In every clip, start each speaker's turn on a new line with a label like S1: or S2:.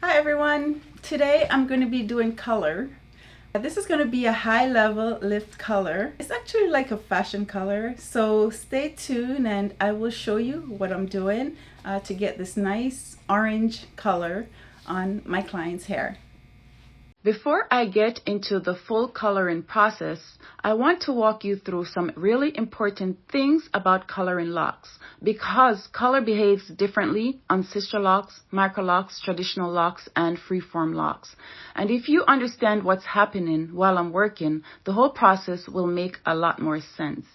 S1: Hi everyone, today I'm going to be doing color. This is going to be a high level lift color. It's actually like a fashion color, so stay tuned and I will show you what I'm doing to get this nice orange color on my client's hair. Before I get into the full coloring process, I want to walk you through some really important things about coloring locks because color behaves differently on Sisterlocks, Microlocs, traditional locks, and freeform locks. And if you understand what's happening while I'm working, the whole process will make a lot more sense.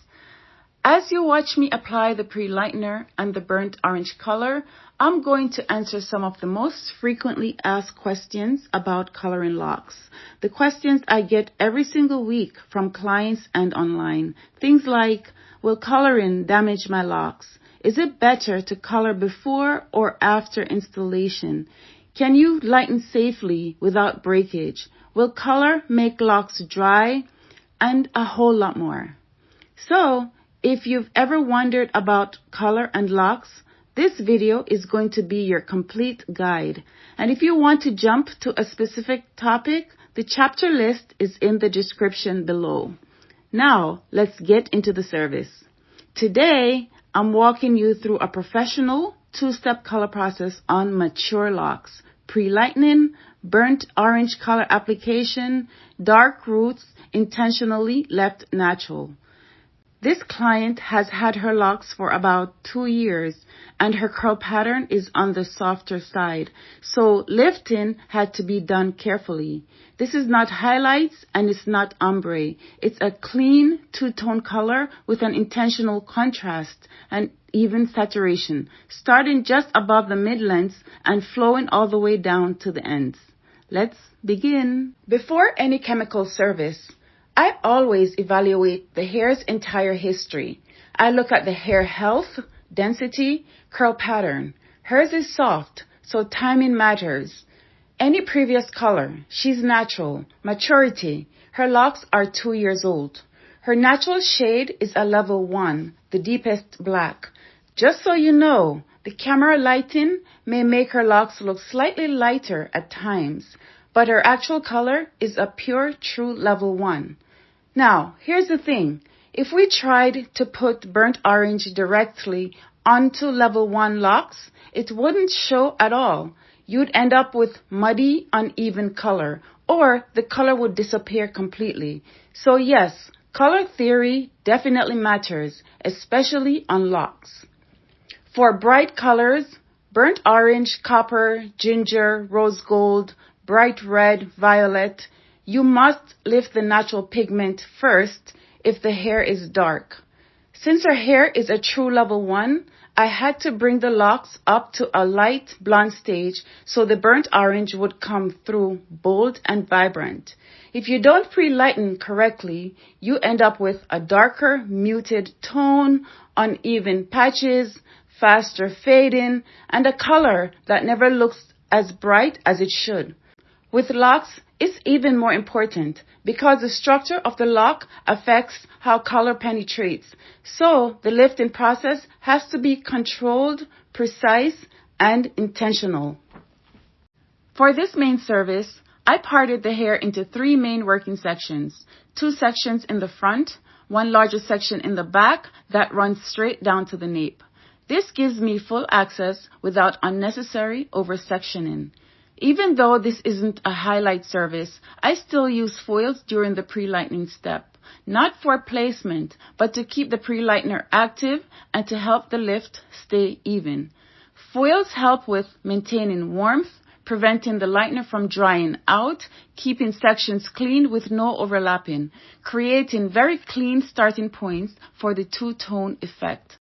S1: As you watch me apply the pre-lightener and the burnt orange color, I'm going to answer some of the most frequently asked questions about coloring locks. The questions I get every single week from clients and online. Things like, will coloring damage my locks? Is it better to color before or after installation? Can you lighten safely without breakage? Will color make locks dry? And a whole lot more. So, if you've ever wondered about color and locks, this video is going to be your complete guide. And if you want to jump to a specific topic, the chapter list is in the description below. Now, let's get into the service. Today, I'm walking you through a professional two-step color process on mature locks: pre-lightening, burnt orange color application, dark roots intentionally left natural. This client has had her locks for about 2 years and her curl pattern is on the softer side, so lifting had to be done carefully. This is not highlights and it's not ombre. It's a clean two-tone color with an intentional contrast and even saturation, starting just above the mid-lengths and flowing all the way down to the ends. Let's begin. Before any chemical service, I always evaluate the hair's entire history. I look at the hair health, density, curl pattern. Hers is soft, so timing matters. Any previous color, she's natural. Maturity, her locks are 2 years old. Her natural shade is a level 1, the deepest black. Just so you know, the camera lighting may make her locks look slightly lighter at times, but her actual color is a pure, true level 1. Now, here's the thing. If we tried to put burnt orange directly onto level 1 locks, it wouldn't show at all. You'd end up with muddy, uneven color, or the color would disappear completely. So yes, color theory definitely matters, especially on locks. For bright colors, burnt orange, copper, ginger, rose gold, bright red, violet, you must lift the natural pigment first if the hair is dark. Since her hair is a true level 1, I had to bring the locks up to a light blonde stage so the burnt orange would come through bold and vibrant. If you don't pre-lighten correctly, you end up with a darker, muted tone, uneven patches, faster fading, and a color that never looks as bright as it should. With locks, it's even more important because the structure of the lock affects how color penetrates. So the lifting process has to be controlled, precise, and intentional. For this main service, I parted the hair into 3 main working sections. 2 sections in the front, 1 larger section in the back that runs straight down to the nape. This gives me full access without unnecessary over-sectioning. Even though this isn't a highlight service, I still use foils during the pre-lightening step, not for placement, but to keep the pre-lightener active and to help the lift stay even. Foils help with maintaining warmth, preventing the lightener from drying out, keeping sections clean with no overlapping, creating very clean starting points for the two-tone effect.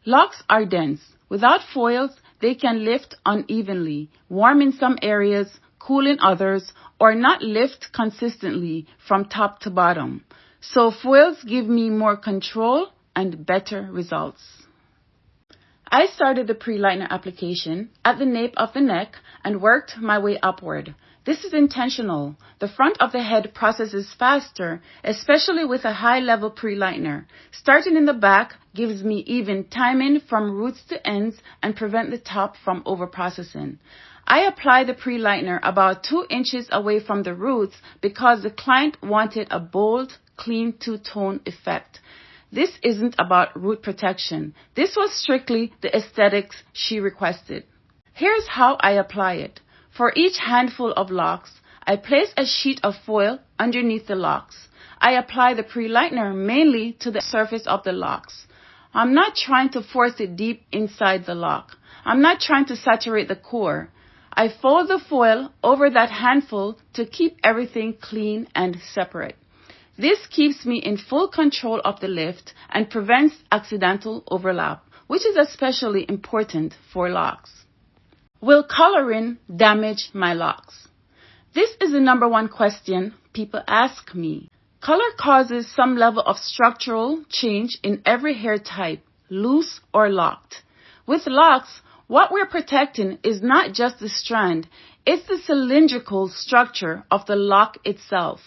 S1: Locks are dense. Without foils, they can lift unevenly, warm in some areas, cool in others, or not lift consistently from top to bottom. So foils give me more control and better results. I started the pre-lightener application at the nape of the neck and worked my way upward. This is intentional. The front of the head processes faster, especially with a high-level pre-lightener. Starting in the back gives me even timing from roots to ends and prevent the top from over-processing. I apply the pre-lightener about 2 inches away from the roots because the client wanted a bold, clean two-tone effect. This isn't about root protection. This was strictly the aesthetics she requested. Here's how I apply it. For each handful of locks, I place a sheet of foil underneath the locks. I apply the pre-lightener mainly to the surface of the locks. I'm not trying to force it deep inside the lock. I'm not trying to saturate the core. I fold the foil over that handful to keep everything clean and separate. This keeps me in full control of the lift and prevents accidental overlap, which is especially important for locks. Will coloring damage my locks? This is the number one question people ask me. Color causes some level of structural change in every hair type, loose or locked. With locks, what we're protecting is not just the strand, it's the cylindrical structure of the lock itself.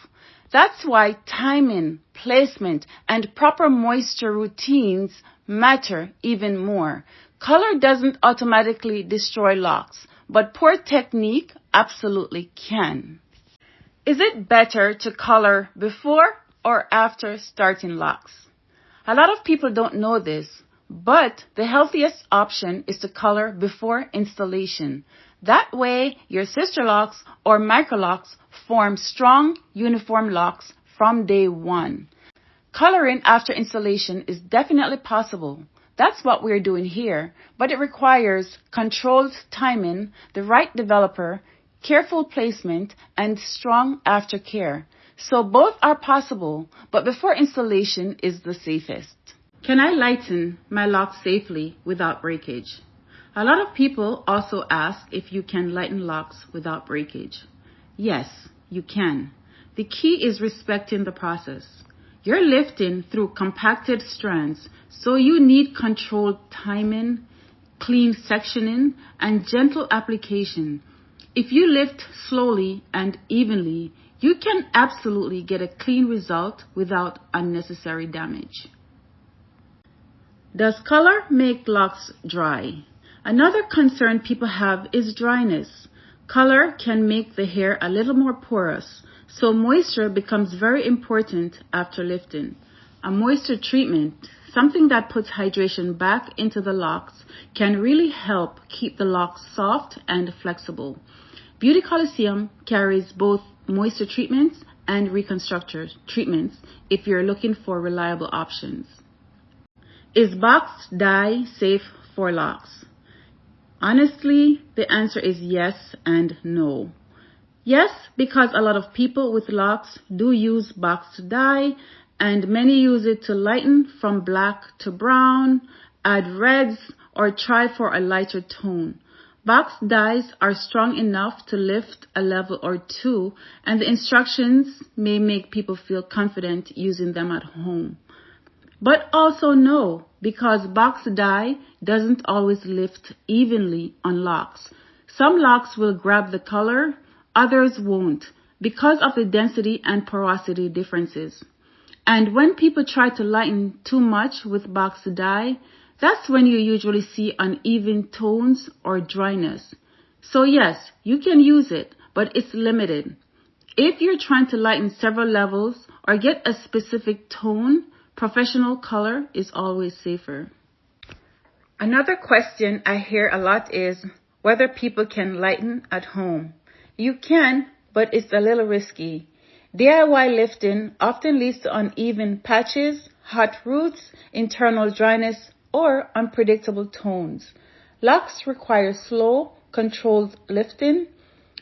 S1: That's why timing, placement, and proper moisture routines matter even more. Color doesn't automatically destroy locks, but poor technique absolutely can. Is it better to color before or after starting locks? A lot of people don't know this, but the healthiest option is to color before installation. That way, your Sisterlocks or Microlocs form strong, uniform locks from day one. Coloring after installation is definitely possible. That's what we're doing here, but it requires controlled timing, the right developer, careful placement, and strong aftercare. So both are possible, but before installation is the safest. Can I lighten my locks safely without breakage? A lot of people also ask if you can lighten locks without breakage. Yes, you can. The key is respecting the process. You're lifting through compacted strands, so you need controlled timing, clean sectioning, and gentle application. If you lift slowly and evenly, you can absolutely get a clean result without unnecessary damage. Does color make locks dry? Another concern people have is dryness. Color can make the hair a little more porous, so moisture becomes very important after lifting. A moisture treatment, something that puts hydration back into the locks, can really help keep the locks soft and flexible. Beauty Coliseum carries both moisture treatments and reconstructor treatments if you're looking for reliable options. Is box dye safe for locks? Honestly, the answer is yes and no. Yes, because a lot of people with locks do use box dye, and many use it to lighten from black to brown, add reds, or try for a lighter tone. Box dyes are strong enough to lift a level or two, and the instructions may make people feel confident using them at home. But also no, because box dye doesn't always lift evenly on locks. Some locks will grab the color, others won't, because of the density and porosity differences. And when people try to lighten too much with box dye, that's when you usually see uneven tones or dryness. So yes, you can use it, but it's limited. If you're trying to lighten several levels or get a specific tone, professional color is always safer. Another question I hear a lot is whether people can lighten at home. You can, but it's a little risky. DIY lifting often leads to uneven patches, hot roots, internal dryness, or unpredictable tones. Locks require slow, controlled lifting.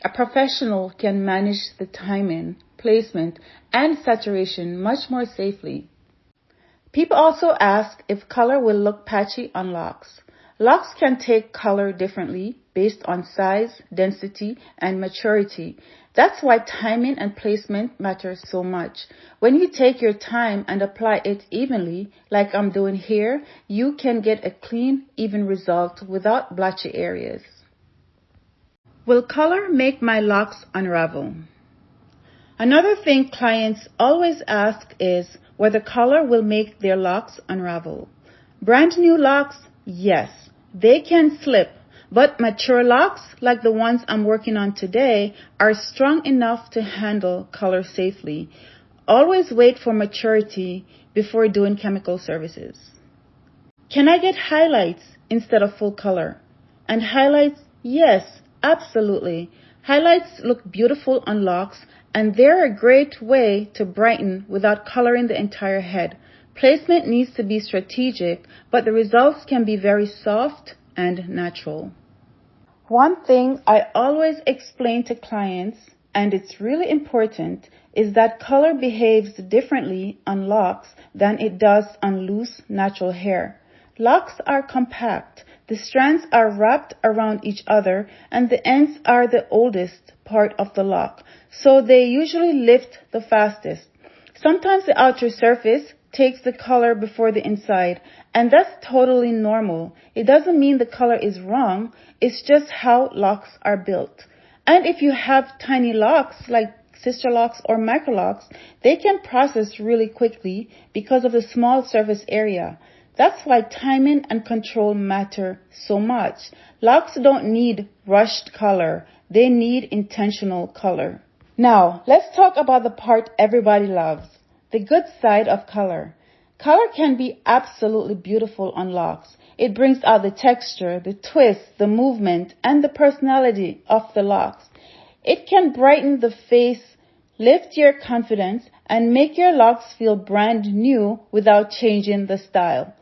S1: A professional can manage the timing, placement, and saturation much more safely. People also ask if color will look patchy on locks. Locks can take color differently based on size, density, and maturity. That's why timing and placement matter so much. When you take your time and apply it evenly, like I'm doing here, you can get a clean, even result without blotchy areas. Will color make my locks unravel? Another thing clients always ask is whether color will make their locks unravel. Brand new locks, yes, they can slip, But mature locks, like the ones I'm working on today, are strong enough to handle color safely. Always wait for maturity before doing chemical services. Can I get highlights instead of full color? And highlights, yes, absolutely. Highlights look beautiful on locks, and they're a great way to brighten without coloring the entire head. Placement needs to be strategic, but the results can be very soft and natural. One thing I always explain to clients, and it's really important, is that color behaves differently on locks than it does on loose, natural hair. Locks are compact. The strands are wrapped around each other, and the ends are the oldest part of the lock, so they usually lift the fastest. Sometimes the outer surface takes the color before the inside, and that's totally normal. It doesn't mean the color is wrong, it's just how locks are built. And if you have tiny locks like Sisterlocks or Microlocs, they can process really quickly because of the small surface area. That's why timing and control matter so much. Locks don't need rushed color, they need intentional color. Now, let's talk about the part everybody loves, the good side of color. Color can be absolutely beautiful on locks. It brings out the texture, the twist, the movement, and the personality of the locks. It can brighten the face, lift your confidence, and make your locks feel brand new without changing the style.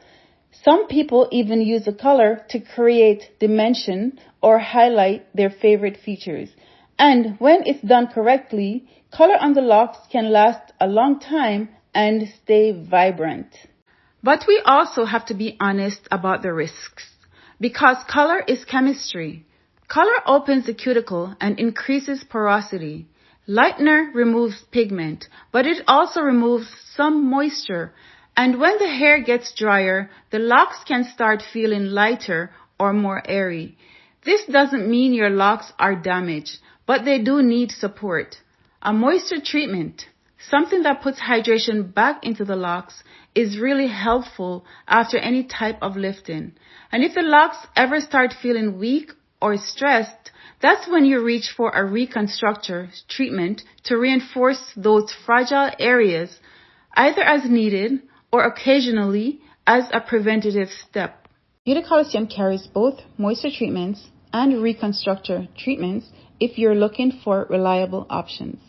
S1: Some people even use the color to create dimension or highlight their favorite features. And when it's done correctly, color on the locks can last a long time and stay vibrant. But we also have to be honest about the risks, because color is chemistry. Color opens the cuticle and increases porosity. Lightener removes pigment, but it also removes some moisture. And when the hair gets drier, the locks can start feeling lighter or more airy. This doesn't mean your locks are damaged, but they do need support. A moisture treatment, something that puts hydration back into the locks, is really helpful after any type of lifting. And if the locks ever start feeling weak or stressed, that's when you reach for a reconstructor treatment to reinforce those fragile areas, either as needed or occasionally as a preventative step. Beauty Coliseum carries both moisture treatments and reconstructor treatments if you're looking for reliable options.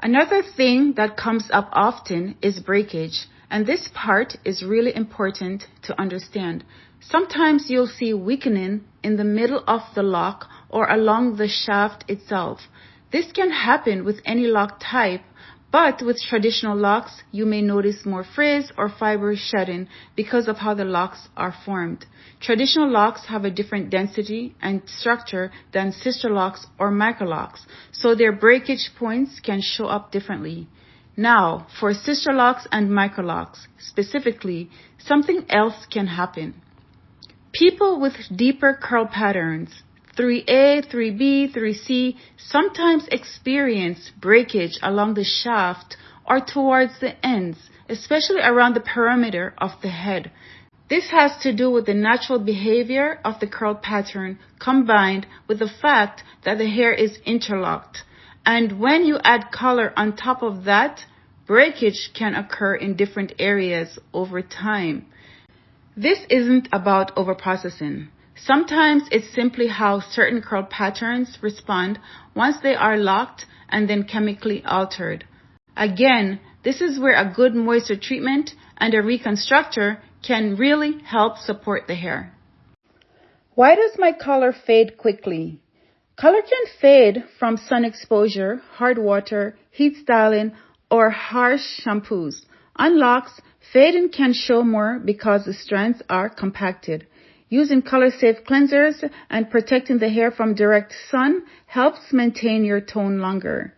S1: Another thing that comes up often is breakage, and this part is really important to understand. Sometimes you'll see weakening in the middle of the lock or along the shaft itself. This can happen with any lock type, but with traditional locks, you may notice more frizz or fiber shedding because of how the locks are formed. Traditional locks have a different density and structure than Sisterlocks or Microlocs, so their breakage points can show up differently. Now, for Sisterlocks and Microlocs specifically, something else can happen. People with deeper curl patterns, 3A, 3B, 3C, sometimes experience breakage along the shaft or towards the ends, especially around the perimeter of the head. This has to do with the natural behavior of the curl pattern combined with the fact that the hair is interlocked. And when you add color on top of that, breakage can occur in different areas over time. This isn't about overprocessing. Sometimes it's simply how certain curl patterns respond once they are locked and then chemically altered. Again, this is where a good moisture treatment and a reconstructor can really help support the hair. Why does my color fade quickly? Color can fade from sun exposure, hard water, heat styling, or harsh shampoos. On locks, fading can show more because the strands are compacted. Using color-safe cleansers and protecting the hair from direct sun helps maintain your tone longer.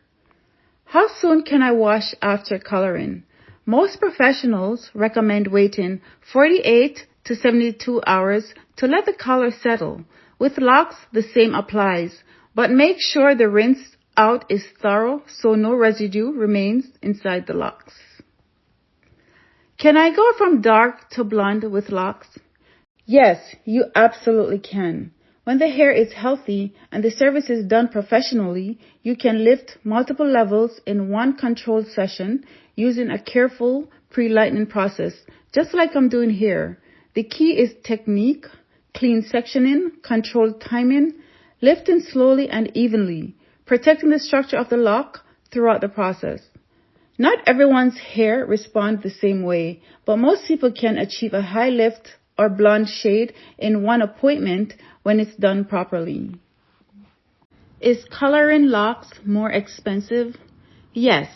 S1: How soon can I wash after coloring? Most professionals recommend waiting 48 to 72 hours to let the color settle. With locks, the same applies, but make sure the rinse out is thorough so no residue remains inside the locks. Can I go from dark to blonde with locks? Yes, you absolutely can. When the hair is healthy and the service is done professionally, you can lift multiple levels in one controlled session using a careful pre-lightening process, just like I'm doing here. The key is technique, clean sectioning, controlled timing, lifting slowly and evenly, protecting the structure of the lock throughout the process. Not everyone's hair responds the same way, but most people can achieve a high lift or blonde shade in one appointment when it's done properly. Is coloring locks more expensive? Yes,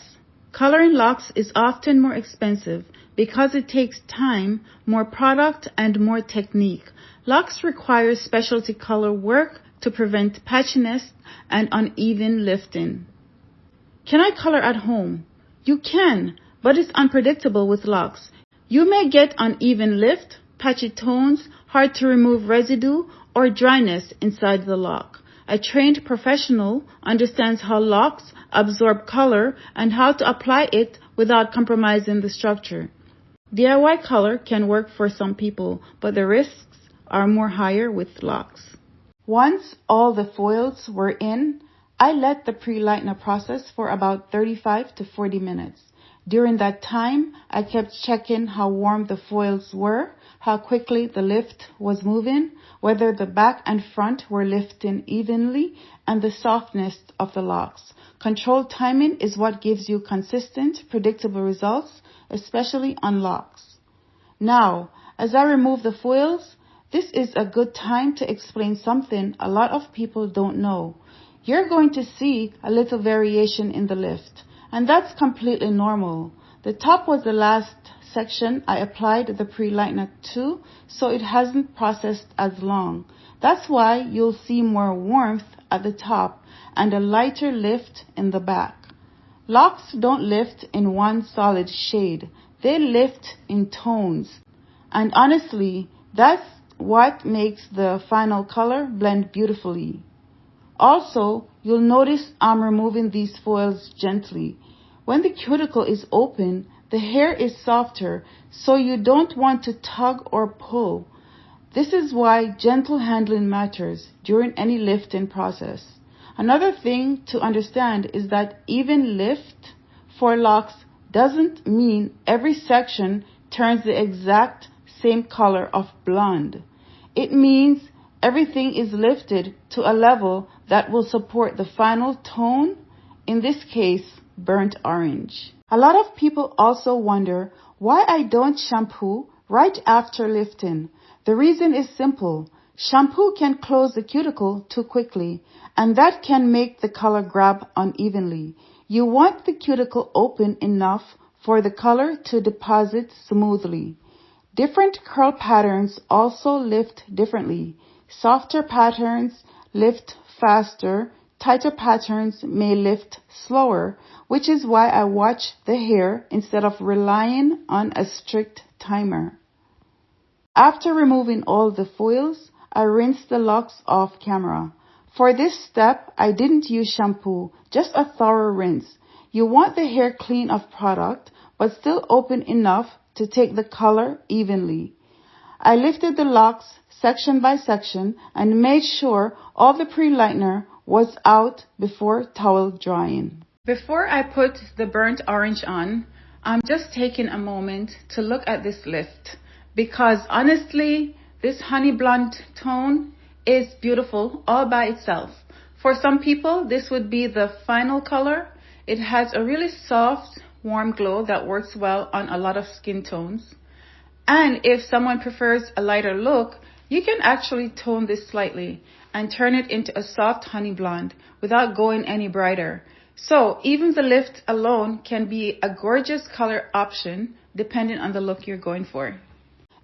S1: coloring locks is often more expensive because it takes time, more product, and more technique. Locks require specialty color work to prevent patchiness and uneven lifting. Can I color at home? You can, but it's unpredictable with locks. You may get uneven lift, patchy tones, hard to remove residue, or dryness inside the lock. A trained professional understands how locks absorb color and how to apply it without compromising the structure. DIY color can work for some people, but the risks are more higher with locks. Once all the foils were in, I let the pre-lightener process for about 35 to 40 minutes. During that time, I kept checking how warm the foils were, how quickly the lift was moving, whether the back and front were lifting evenly, and the softness of the locks. Controlled timing is what gives you consistent, predictable results, especially on locks. Now, as I remove the foils, this is a good time to explain something a lot of people don't know. You're going to see a little variation in the lift, and that's completely normal. The top was the last section I applied the pre-lightener to, so it hasn't processed as long. That's why you'll see more warmth at the top and a lighter lift in the back. Locks don't lift in one solid shade. They lift in tones. And honestly, that's what makes the final color blend beautifully. Also, you'll notice I'm removing these foils gently. When the cuticle is open, the hair is softer, so you don't want to tug or pull. This is why gentle handling matters during any lifting process. Another thing to understand is that even lift for locks doesn't mean every section turns the exact same color of blonde. It means everything is lifted to a level that will support the final tone, in this case, burnt orange. A lot of people also wonder why I don't shampoo right after lifting. The reason is simple. Shampoo can close the cuticle too quickly, and that can make the color grab unevenly. You want the cuticle open enough for the color to deposit smoothly. Different curl patterns also lift differently. Softer patterns lift faster, tighter patterns may lift slower, which is why I watch the hair instead of relying on a strict timer. After removing all the foils, I rinse the locks off camera. For this step, I didn't use shampoo, just a thorough rinse. You want the hair clean of product, but still open enough to take the color evenly. I lifted the locks section by section and made sure all the pre-lightener was out before towel drying. Before I put the burnt orange on, I'm just taking a moment to look at this lift because honestly, this honey blonde tone is beautiful all by itself. For some people, this would be the final color. It has a really soft, warm glow that works well on a lot of skin tones. And if someone prefers a lighter look, you can actually tone this slightly and turn it into a soft honey blonde without going any brighter. So even the lift alone can be a gorgeous color option depending on the look you're going for.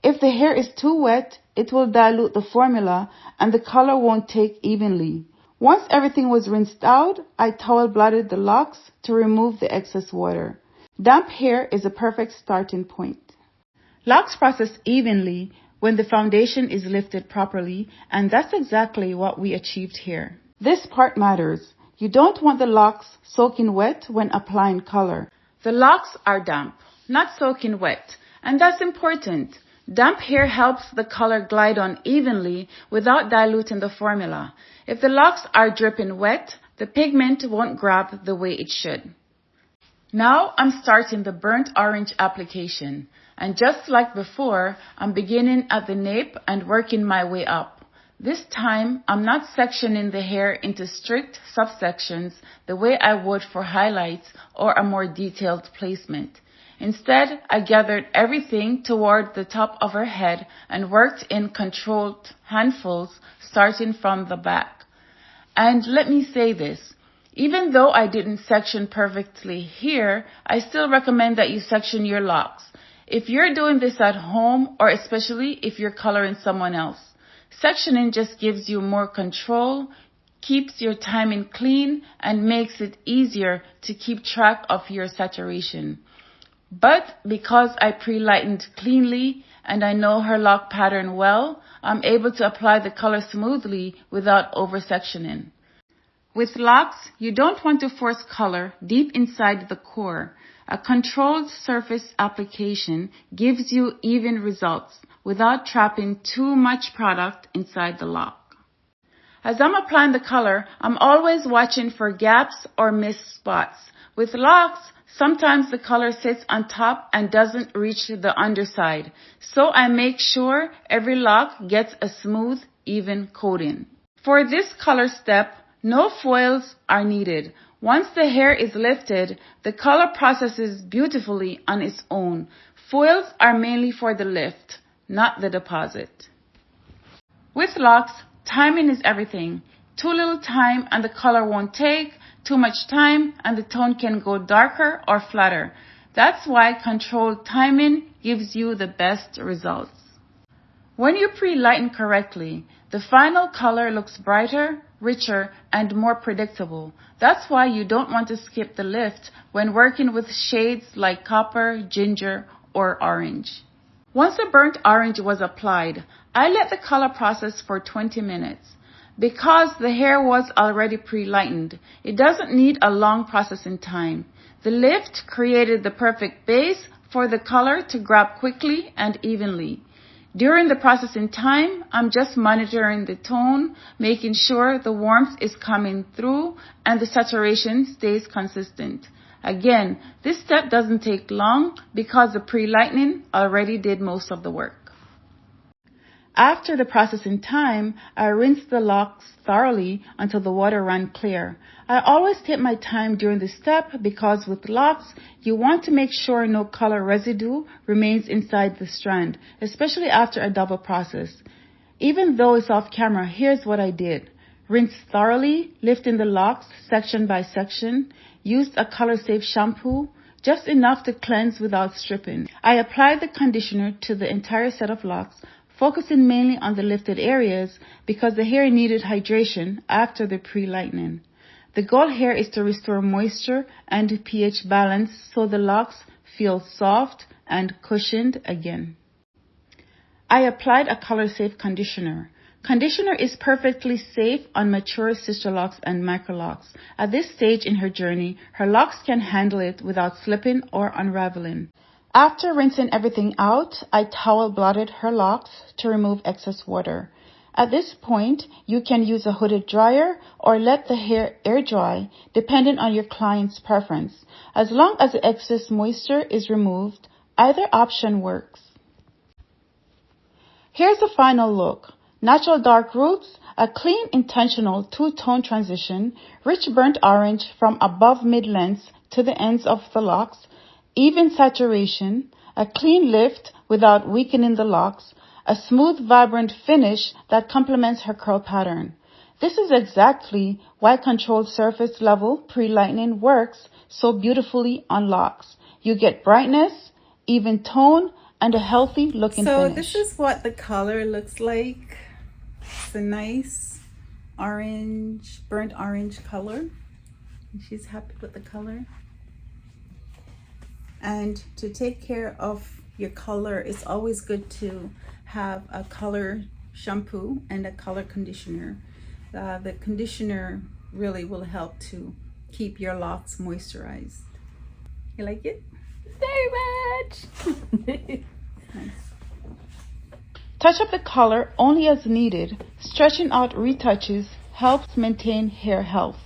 S1: If the hair is too wet, it will dilute the formula and the color won't take evenly. Once everything was rinsed out, I towel blotted the locks to remove the excess water. Damp hair is a perfect starting point. Locks process evenly when the foundation is lifted properly, and that's exactly what we achieved here. This part matters. You don't want the locks soaking wet when applying color. The locks are damp, not soaking wet, and that's important. Damp hair helps the color glide on evenly without diluting the formula. If the locks are dripping wet, the pigment won't grab the way it should. Now I'm starting the burnt orange application, and just like before, I'm beginning at the nape and working my way up. This time, I'm not sectioning the hair into strict subsections the way I would for highlights or a more detailed placement. Instead, I gathered everything toward the top of her head and worked in controlled handfuls starting from the back. And let me say this. Even though I didn't section perfectly here, I still recommend that you section your locks. If you're doing this at home, or especially if you're coloring someone else, sectioning just gives you more control, keeps your timing clean, and makes it easier to keep track of your saturation. But because I pre-lightened cleanly and I know her lock pattern well, I'm able to apply the color smoothly without over-sectioning. With locks, you don't want to force color deep inside the core. A controlled surface application gives you even results without trapping too much product inside the lock. As I'm applying the color, I'm always watching for gaps or missed spots. With locks, sometimes the color sits on top and doesn't reach the underside, so I make sure every lock gets a smooth, even coating. For this color step, no foils are needed. Once the hair is lifted, the color processes beautifully on its own. Foils are mainly for the lift, not the deposit. With locks, timing is everything. Too little time and the color won't take, too much time and the tone can go darker or flatter. That's why controlled timing gives you the best results. When you pre-lighten correctly, the final color looks brighter, richer, and more predictable. That's why you don't want to skip the lift when working with shades like copper, ginger, or orange. Once the burnt orange was applied, I let the color process for 20 minutes. Because the hair was already pre-lightened, it doesn't need a long processing time. The lift created the perfect base for the color to grab quickly and evenly. During the processing time, I'm just monitoring the tone, making sure the warmth is coming through and the saturation stays consistent. Again, this step doesn't take long because the pre-lightening already did most of the work. After the processing time, I rinse the locks thoroughly until the water ran clear. I always take my time during this step because with locks, you want to make sure no color residue remains inside the strand, especially after a double process. Even though it's off camera, here's what I did. Rinse thoroughly, lifting the locks section by section. Used a color-safe shampoo, just enough to cleanse without stripping. I applied the conditioner to the entire set of locks, focusing mainly on the lifted areas because the hair needed hydration after the pre-lightening. The goal here is to restore moisture and pH balance so the locks feel soft and cushioned again. I applied a color-safe conditioner. Conditioner is perfectly safe on mature Sisterlocks and Microlocs. At this stage in her journey, her locks can handle it without slipping or unraveling. After rinsing everything out, I towel blotted her locks to remove excess water. At this point, you can use a hooded dryer or let the hair air dry, depending on your client's preference. As long as the excess moisture is removed, either option works. Here's the final look. Natural dark roots, a clean intentional two-tone transition, rich burnt orange from above mid-length to the ends of the locks, even saturation, a clean lift without weakening the locks, a smooth, vibrant finish that complements her curl pattern. This is exactly why controlled surface level pre-lightening works so beautifully on locks. You get brightness, even tone, and a healthy looking finish. So this is what the color looks like. It's a nice orange, burnt orange color. And she's happy with the color. And to take care of your color, it's always good to have a color shampoo and a color conditioner. The conditioner really will help to keep your locks moisturized. You like it?
S2: Very much.
S1: Nice. Touch up the color only as needed. Stretching out retouches helps maintain hair health.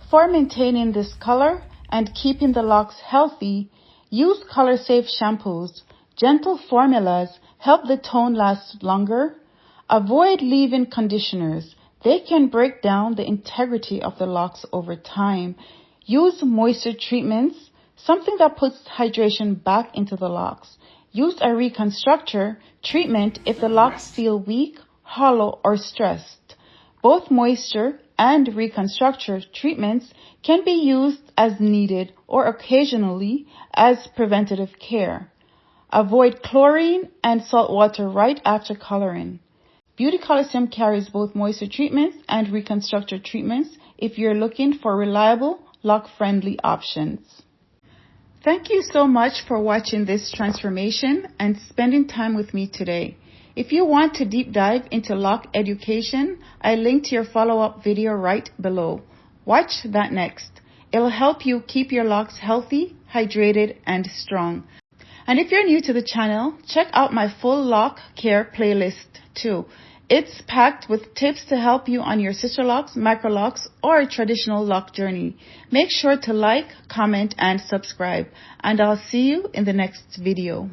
S1: For maintaining this color and keeping the locks healthy, use color-safe shampoos. Gentle formulas help the tone last longer. Avoid leave-in conditioners. They can break down the integrity of the locks over time. Use moisture treatments, something that puts hydration back into the locks. Use a reconstructor treatment if the locks feel weak, hollow, or stressed. Both moisture and reconstructor treatments can be used as needed or occasionally as preventative care. Avoid chlorine and salt water right after coloring. Beauty Coliseum carries both moisture treatments and reconstructor treatments if you're looking for reliable, lock-friendly options. Thank you so much for watching this transformation and spending time with me today. If you want to deep dive into lock education, I linked your follow-up video right below. Watch that next. It'll help you keep your locks healthy, hydrated, and strong. And if you're new to the channel, check out my full lock care playlist too. It's packed with tips to help you on your Sisterlocks, Microlocs, or traditional lock journey. Make sure to like, comment, and subscribe. And I'll see you in the next video.